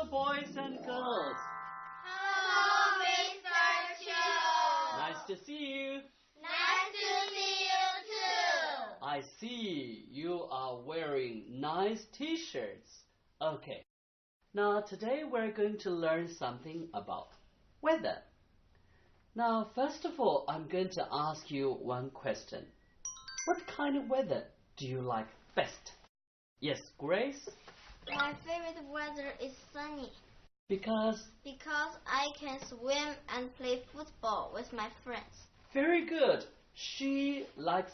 boys and girls. Hello, Mr. Chu. Nice to see you. Nice to see you too. I see you are wearing nice t-shirts. Okay. Now today we're going to learn something about weather. Now first of all, I'm going to ask you one question. What kind of weather do you like best? Yes, Grace? My favorite weather is sunny. Because I can swim and play football with my friends. very good. She likes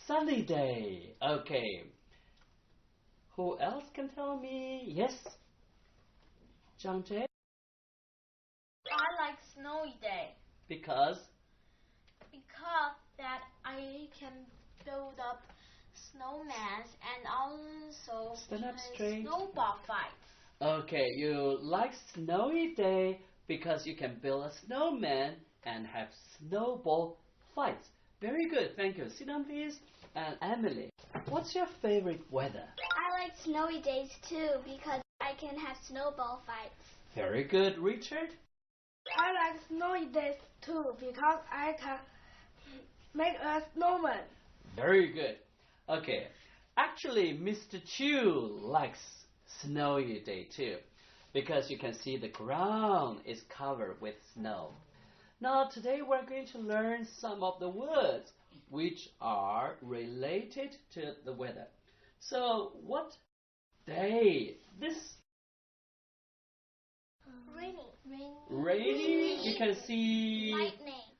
sunny day. Okay. Who else can tell me? Yes? John Jay? I like snowy day Because that I can build up snowmen and also Stand up play straight. snowball fights. Okay, you like snowy day because you can build a snowman and have snowball fights. Very good, thank you. Sit down, please. And Emily, what's your favorite weather? I like snowy days too because I can have snowball fights. Very good, Richard. I like snowy days too because I can make a snowman. Very good. Okay, actually, Mr. Chu likes snowy day too because you can see the ground is covered with snow. Now, today we're going to learn some of the words which are related to the weather. So, what day? This rainy, you can see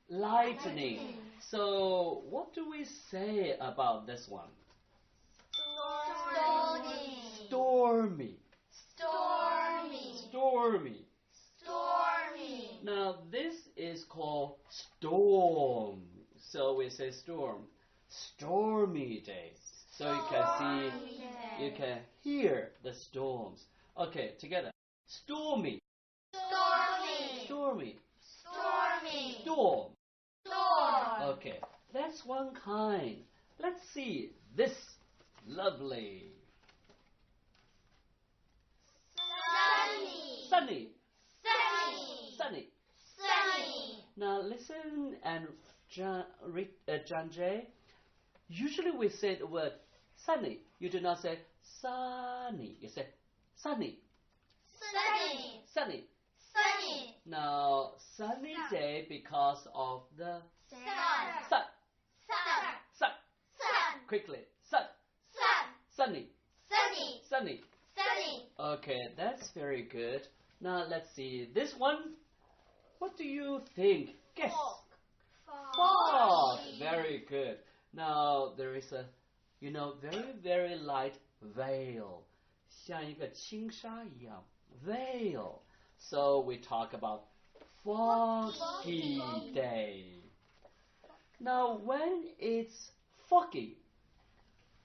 lightning. So, what do we say about this one? Stormy. Now, this is called storm. So, we say storm. Stormy day. So, you can see, you can hear the storms. Okay, together. Stormy. Stormy. Storm. Okay, that's one kind. Let's see this. Lovely. Sunny. Now listen and John Jay. Usually we say the word sunny. You do not say sunny. You say sunny. Now sunny day because of the sun. Quickly. Sunny. Okay, that's very good. Now let's see this one. What do you think? Guess. Fog. Very good. Now there is a, very, very light veil. 像一个轻纱一样 veil. So we talk about foggy day. Now when it's foggy,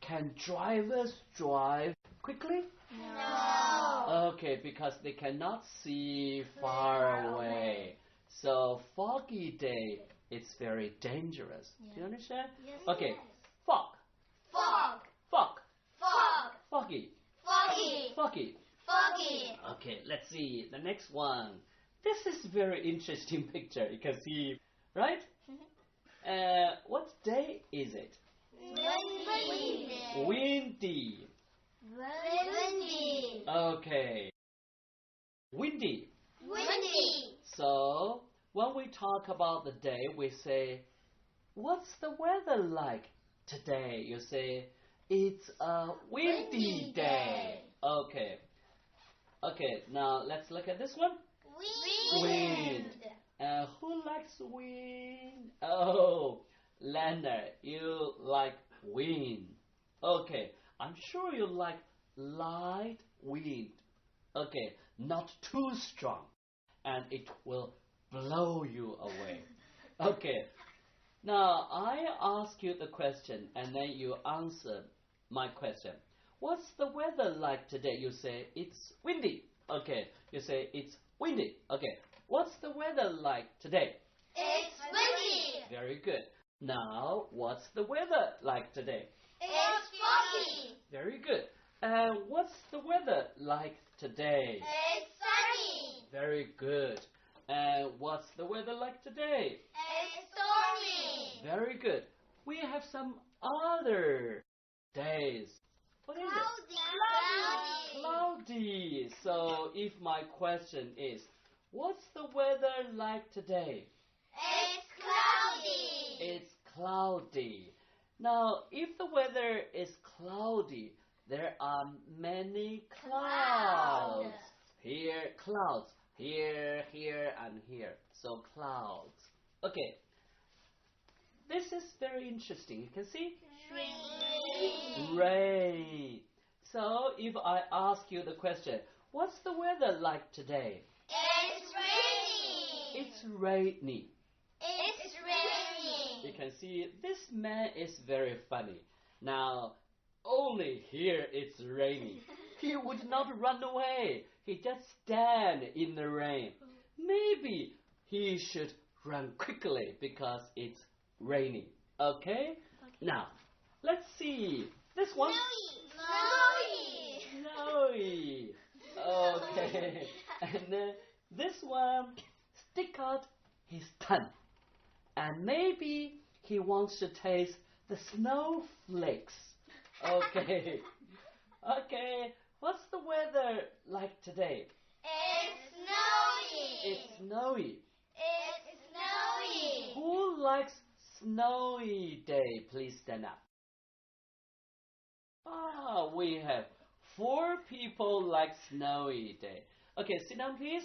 can drivers drive quickly? No. Okay, because they cannot see far away. So foggy day, it's very dangerous. Do you understand? Yes. Okay, fog. Foggy. Okay, let's see the next one. This is very interesting picture. You can see, right? What day is it? Windy. Okay. Windy. So, when we talk about the day, we say, what's the weather like today? You say, it's a windy day. Okay. Okay, now let's look at this one. Wind. Who likes wind? Oh, Leonard, you like wind. Okay, I'm sure you like light wind. Okay, not too strong, and it will blow you away. Okay, now I ask you the question, and then you answer my question. What's the weather like today? You say it's windy. Okay, you say it's windy. Okay, what's the weather like today? It's windy. Very good. Now, what's the weather like today? It's foggy. Very good. And what's the weather like today? It's sunny. Very good. And what's the weather like today? It's stormy. Very good. We have some other days. What is it? Cloudy. So if my question is, what's the weather like today? It's cloudy. It's cloudy. Now, if the weather is cloudy, there are many clouds. Here, clouds. Here, here, and here. So clouds. Okay. This is very interesting. You can see? Rain. So if I ask you the question, what's the weather like today? It's raining. It's rainy. It's raining. You can see this man is very funny. Now, only here it's raining. He would not run away. He just stand in the rain. Maybe he should run quickly because it's raining. Okay? Now, let's see. This one. Snowy. Okay. And this one stick out his tongue. And maybe he wants to taste the snowflakes. Okay. Okay. What's the weather like today? It's snowy. It's snowy. It's snowy. Who likes snowy day? Please stand up. We have 4 people like snowy day. Okay, sit down, please.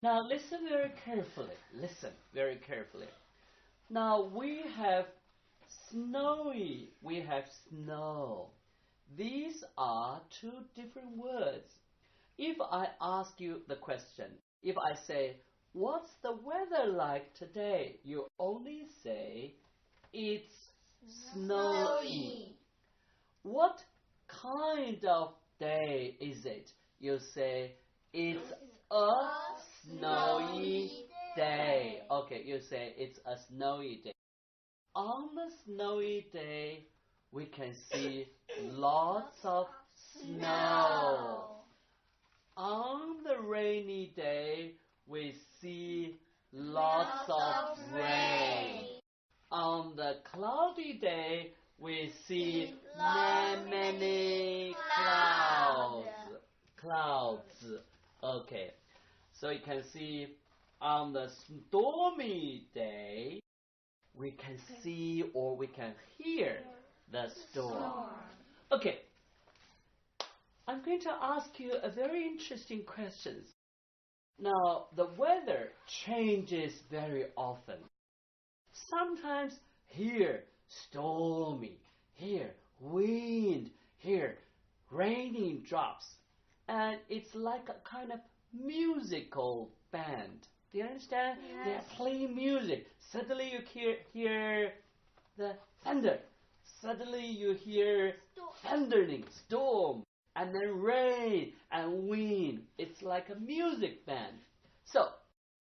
Now listen very carefully. Listen very carefully. Now we have snowy. We have snow. These are 2 different words. If I ask you the question, if I say, what's the weather like today? You only say, it's snowy. What kind of day is it? You say, it's a snowy day. Okay, you say, it's a snowy day. On the snowy day, we can see lots of snow. On the rainy day, we see lots of rain. On the cloudy day, we see many clouds. Okay, so you can see on the stormy day, we can see or we can hear the storm. Okay, I'm going to ask you a very interesting question. Now, the weather changes very often. Sometimes here, stormy, here, wind, here, raining drops. And it's like a kind of musical band. Do you understand? Yes. They're playing music. Suddenly you hear the thunder. Suddenly you hear thundering, storm, and then rain and wind. It's like a music band. So,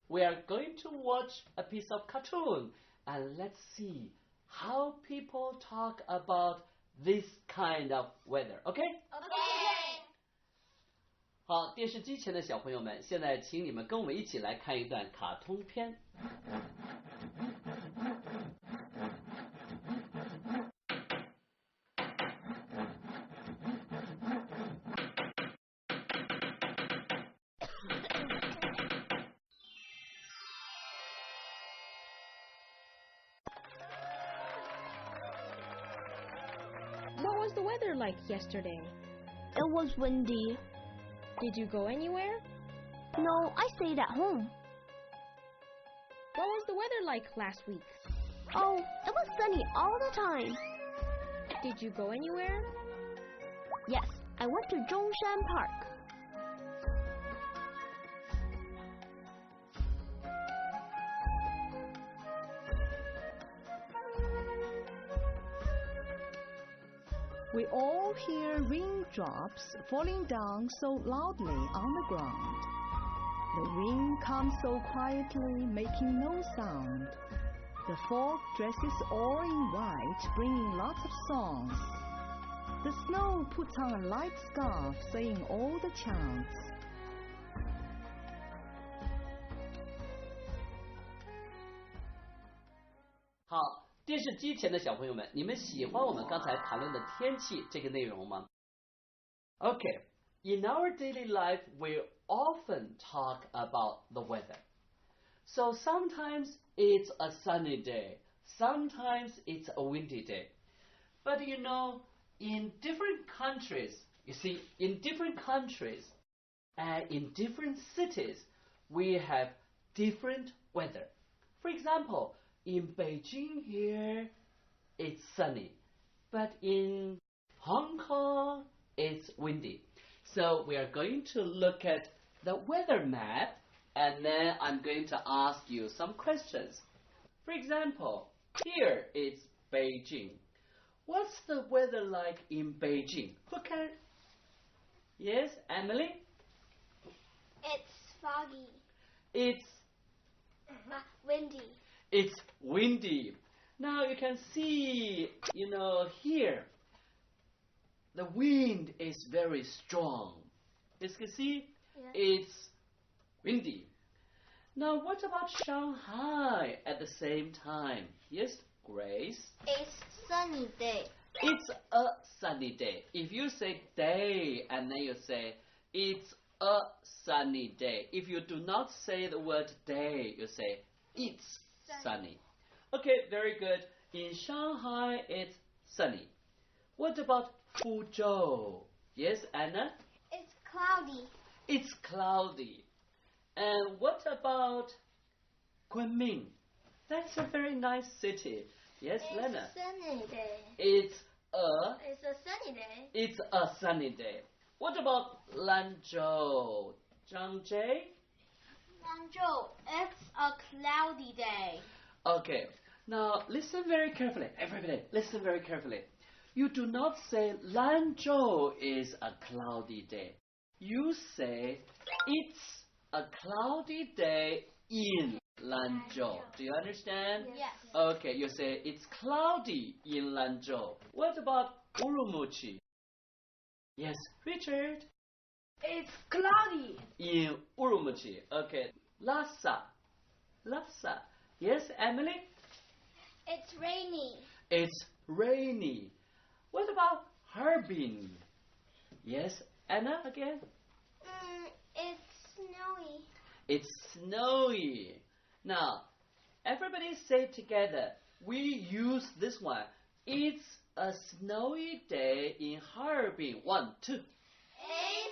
we are going to watch a piece of cartoon and let's see how people talk about this kind of weather. Okay? Okay. 好，电视机前的小朋友们，现在请你们跟我们一起来看一段卡通片。What was the weather like yesterday? It was windy. Did you go anywhere? No, I stayed at home. What was the weather like last week? Oh, it was sunny all the time. Did you go anywhere? Yes, I went to Zhongshan Park. We all hear raindrops falling down so loudly on the ground. The rain comes so quietly, making no sound. The fog dresses all in white, bringing lots of songs. The snow puts on a light scarf, saying all the chants. 好，电视机前的小朋友们，你们喜欢我们刚才谈论的天气这个内容吗？ Okay, in our daily life, we often talk about the weather. So sometimes it's a sunny day, sometimes it's a windy day. But you know, in different countries, you see, in different countries and in different cities, we have different weather. For example, in Beijing here, it's sunny, but in Hong Kong, it's windy. So we are going to look at the weather map, and then I'm going to ask you some questions. For example, here it's Beijing. What's the weather like in Beijing? Who can? Yes, Emily? It's foggy. It's Windy. It's windy. Now you can see, here, the wind is very strong. You can see, it's windy. Now what about Shanghai at the same time? Yes, Grace? It's sunny day. It's a sunny day. If you say day and then you say it's a sunny day. If you do not say the word day, you say it's sunny. Okay, very good. In Shanghai, it's sunny. What about Fuzhou? Yes, Anna? It's cloudy. It's cloudy. And what about Kunming? That's a very nice city. Yes, Lena? It's a sunny day. It's a sunny day. It's a sunny day. What about Lanzhou? Zhang Jie? Lanzhou, it's a cloudy day. Okay, now listen very carefully. Everybody, listen very carefully. You do not say Lanzhou is a cloudy day. You say it's a cloudy day in Lanzhou. Do you understand? Yes. Okay, you say it's cloudy in Lanzhou. What about Urumqi? Yes, Richard. It's cloudy. In Urumqi. Okay, Lhasa. Yes, Emily? It's rainy. It's rainy. What about Harbin? Yes, Anna again? It's snowy. It's snowy. Now, everybody say together. We use this one. It's a snowy day in Harbin. 1, 2. It's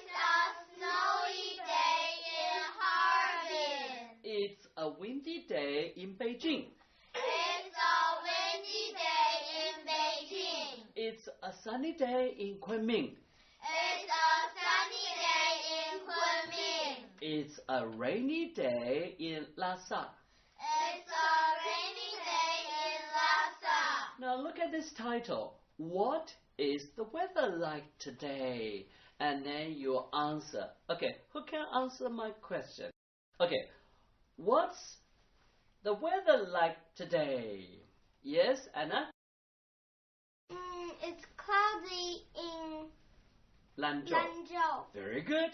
a snowy day in Harbin. It's a windy day in Beijing. It's a windy day in Beijing. It's a sunny day in Kunming. It's a sunny day in Kunming. It's a rainy day in Lhasa. It's a rainy day in Lhasa. Now look at this title. What is the weather like today? And then you answer. Okay, who can answer my question? Okay, what's the weather like today? Yes, Anna? It's cloudy in Lanzhou. Lanzhou. Very good.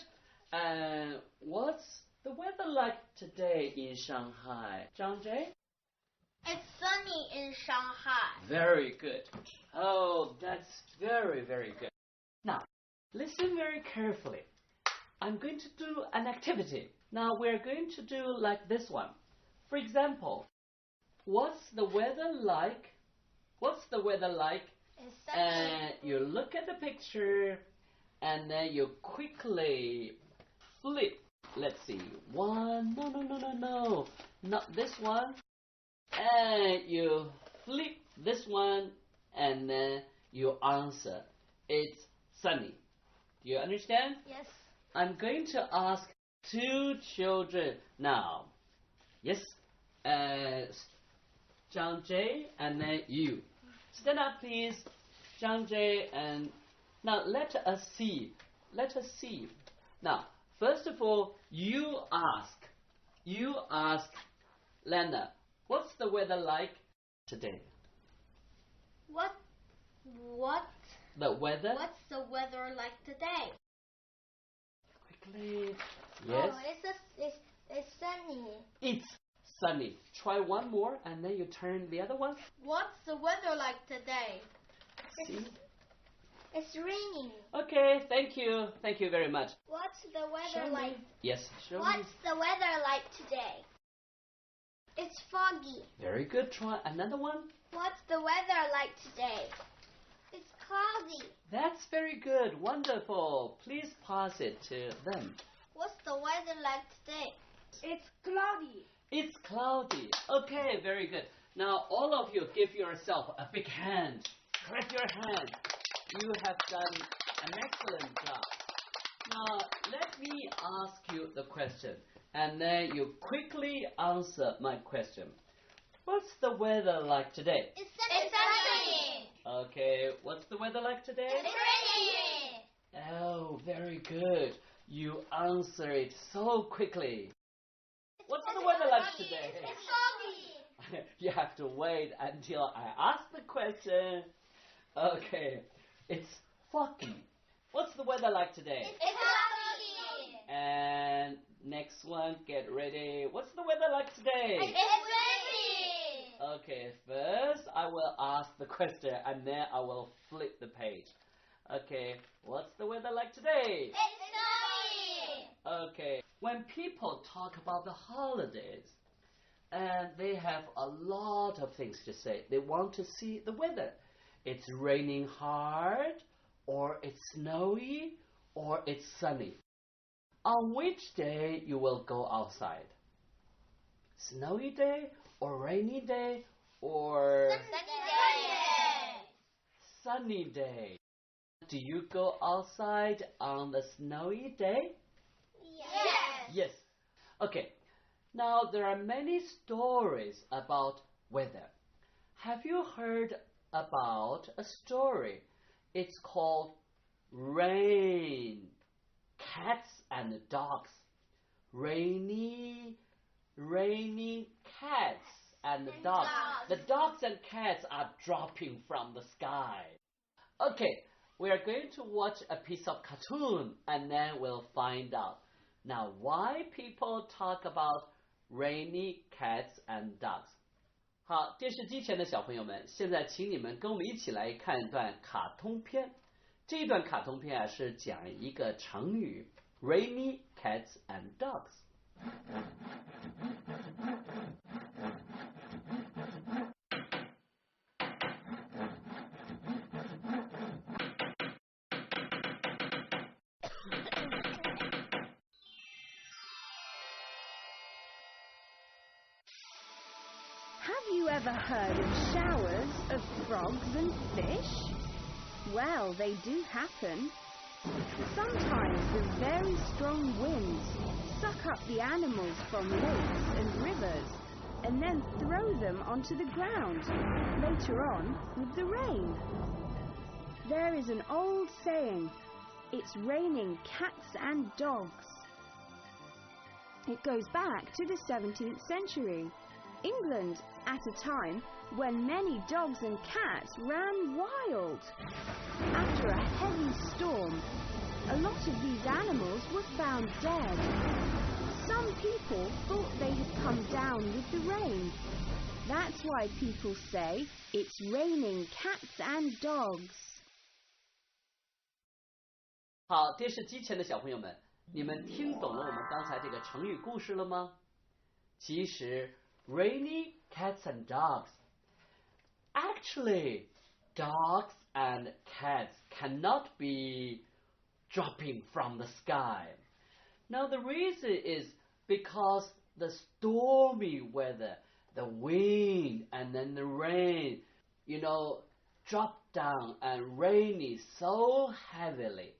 And what's the weather like today in Shanghai? Zhang Jie? It's sunny in Shanghai. Very good. Oh, that's very, very good. Now, listen very carefully. I'm going to do an activity. Now, we're going to do like this one. For example, what's the weather like? What's the weather like? It's sunny. And you look at the picture, and then you quickly flip. Let's see. One. No. Not this one. And you flip this one, and then you answer. It's sunny. Do you understand? Yes. I'm going to ask 2 children now. Yes? Zhang Jie, and then you. Stand up, please. Zhang Jie, and now let us see. Now, first of all, you ask Lena, what's the weather like today? What? The weather? What's the weather like today? Quickly. Yes? Oh, it's sunny. It's sunny. Try one more, and then you turn the other one. What's the weather like today? See? It's raining. Okay, thank you. Thank you very much. What's the weather Show like? me. Yes, show me. What's the weather like today? It's foggy. Very good. Try another one. What's the weather like today? It's cloudy. That's very good. Wonderful. Please pass it to them. What's the weather like today? It's cloudy. It's cloudy. Okay, very good. Now, all of you give yourself a big hand. Clap your hand. You have done an excellent job. Now, let me ask you the question, and then you quickly answer my question. What's the weather like today? It's sunny. Okay, what's the weather like today? It's raining. Oh, very good. You answer it so quickly. What's the weather like today? It's foggy. You have to wait until I ask the question. Okay, it's foggy. What's the weather like today? It's foggy. And next one, get ready. What's the weather like today? It's windy. Okay, first I will ask the question and then I will flip the page. Okay, what's the weather like today? It's sunny. Okay, when people talk about the holidays, and they have a lot of things to say. They want to see the weather. It's raining hard, or it's snowy, or it's sunny. On which day you will go outside? Snowy day, or rainy day, or sunny day? Do you go outside on the snowy day? Yes. Yes. Okay. Now, there are many stories about weather. Have you heard about a story? It's called Rain, Cats and Dogs. Raining cats and dogs. The dogs and cats are dropping from the sky. Okay, we are going to watch a piece of cartoon and then we'll find out. Now, why people talk about rainy cats and dogs? 好，电视机前的小朋友们，现在请你们跟我们一起来看一段卡通片。这一段卡通片啊，是讲一个成语 rainy cats and dogs。Have you ever heard of showers of frogs and fish? Well, they do happen. Sometimes the very strong winds suck up the animals from lakes and rivers and then throw them onto the ground, later on with the rain. There is an old saying, it's raining cats and dogs. It goes back to the 17th century. England, at a time when many dogs and cats ran wild. After a heavy storm, a lot of these animals were found dead. Some people thought they had come down with the rain. That's why people say it's raining cats and dogs. 好，电视机前的小朋友们，你们听懂了我们刚才这个成语故事了吗？其实 rainy cats and dogs. Actually, dogs and cats cannot be dropping from the sky. Now, the reason is because the stormy weather, the wind and then the rain, drop down and rain so heavily.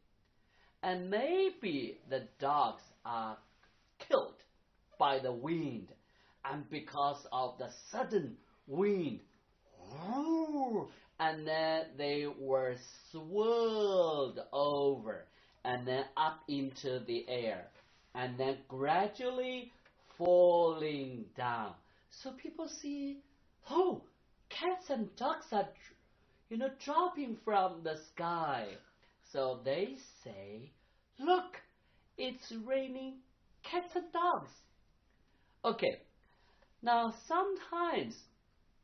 And maybe the dogs are killed by the wind. And because of the sudden wind, and then they were swirled over and then up into the air and then gradually falling down. So people see, oh, cats and dogs are, dropping from the sky. So they say, look, it's raining cats and dogs. Okay. Now, sometimes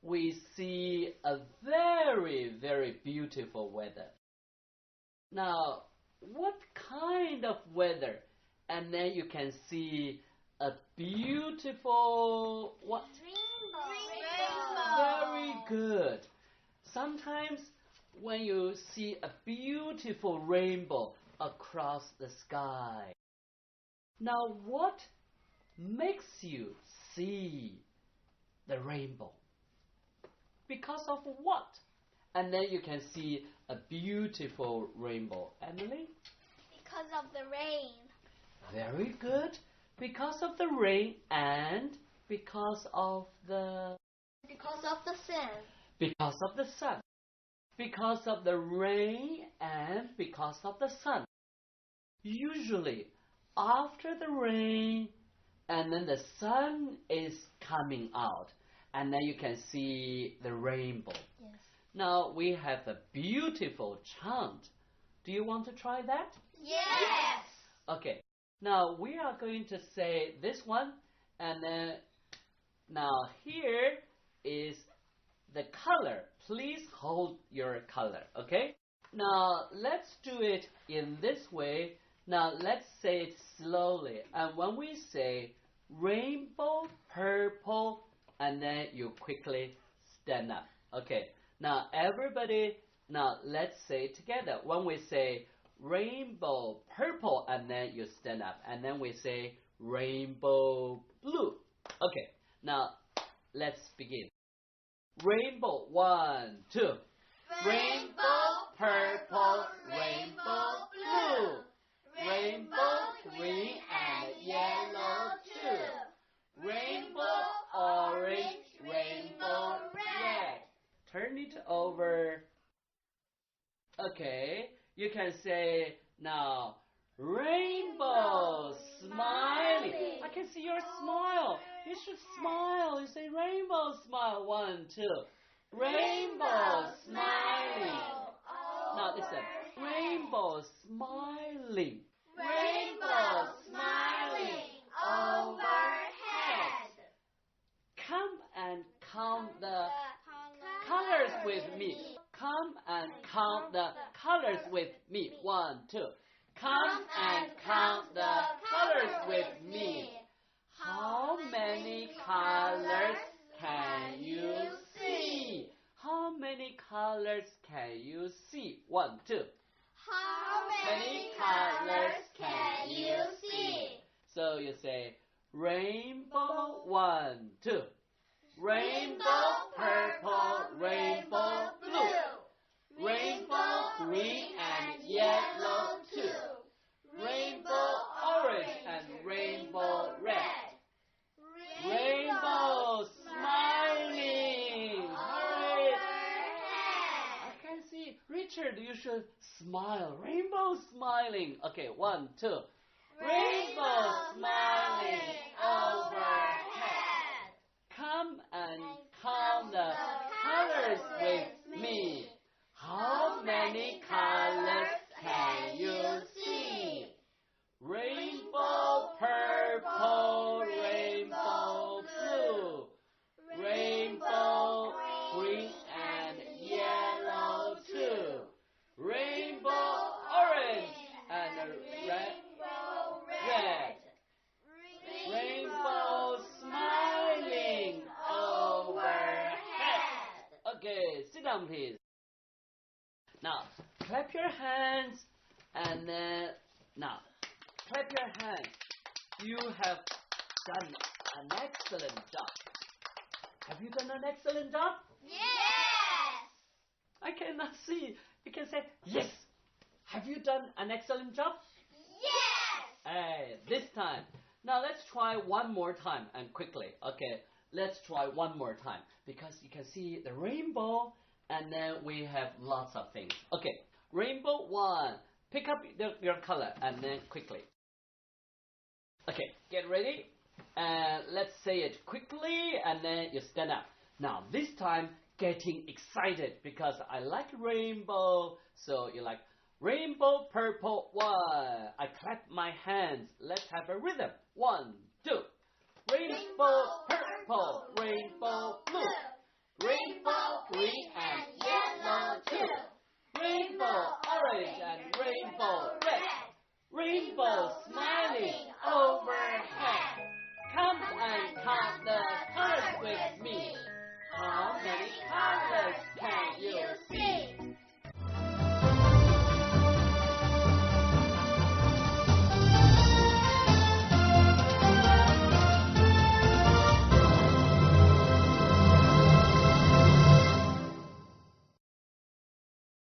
we see a very, very beautiful weather. Now, what kind of weather? And then you can see a beautiful what? Very good. Sometimes when you see a beautiful rainbow across the sky. Now, what makes you see the rainbow? Because of what? And then you can see a beautiful rainbow. Emily? Because of the rain. Very good. Because of the rain and because of the... Because of the sun. Because of the sun. Because of the rain and because of the sun. Usually, after the rain, and then the sun is coming out, and then you can see the rainbow. Yes. Now, we have a beautiful chant. Do you want to try that? Yes. Okay. Now, we are going to say this one, and then, now here is the color. Please hold your color, okay? Now, let's do it in this way. Now, let's say it slowly. And when we say rainbow, purple, and then you quickly stand up. Okay. Now, everybody, now let's say it together. When we say rainbow, purple, and then you stand up. And then we say rainbow, blue. Okay. Now, let's begin. Rainbow, 1, 2. Rainbow, purple, rainbow, blue. Rainbow, green, and yellow too. Rainbow, orange, rainbow, red. Turn it over. Okay, you can say now, rainbow, smiling. I can see your smile. You should smile. You say rainbow, smile. 1, 2. Rainbow, smiling. Now listen. Rainbow, smiling. Rainbow, smiling overhead. Come and count the colors with me. Come and count the colors with me. 1, 2. Come and count the colors with me. How many colors can you see? How many colors can you see? 1, 2. How many colors can you see? So you say rainbow, 1, 2. Rainbow, purple, rainbow, blue. Rainbow, green, and yellow too. Rainbow, orange, and rainbow, red. Rainbow, smiling. Hooray. I can see. Richard, you should smile. Rainbow, smiling. Okay, 1, 2. Rainbow, smiling overhead. Come and count the colors with me. How many colors can you see? Rainbow, purple, rainbow, blue. Rainbow, green, and yellow too. Rainbow, orange, and red. Rainbow, smiling overhead. Okay, sit down please. Now, clap your hands, and then, now, clap your hands. You have done an excellent job. Have you done an excellent job? Yes. I cannot see. You can say, yes. Have you done an excellent job? Yes. Hey, this time. Now, let's try one more time and quickly. Okay, let's try one more time because you can see the rainbow. And then we have lots of things. Okay, rainbow, 1. Pick up your color and then quickly. Okay, get ready. And let's say it quickly and then you stand up. Now, this time, getting excited because I like rainbow. So you like rainbow, purple, 1. I clap my hands. Let's have a rhythm. 1, 2. rainbow purple, rainbow blue, rainbow green and yellow too, rainbow orange and rainbow red, rainbow smiling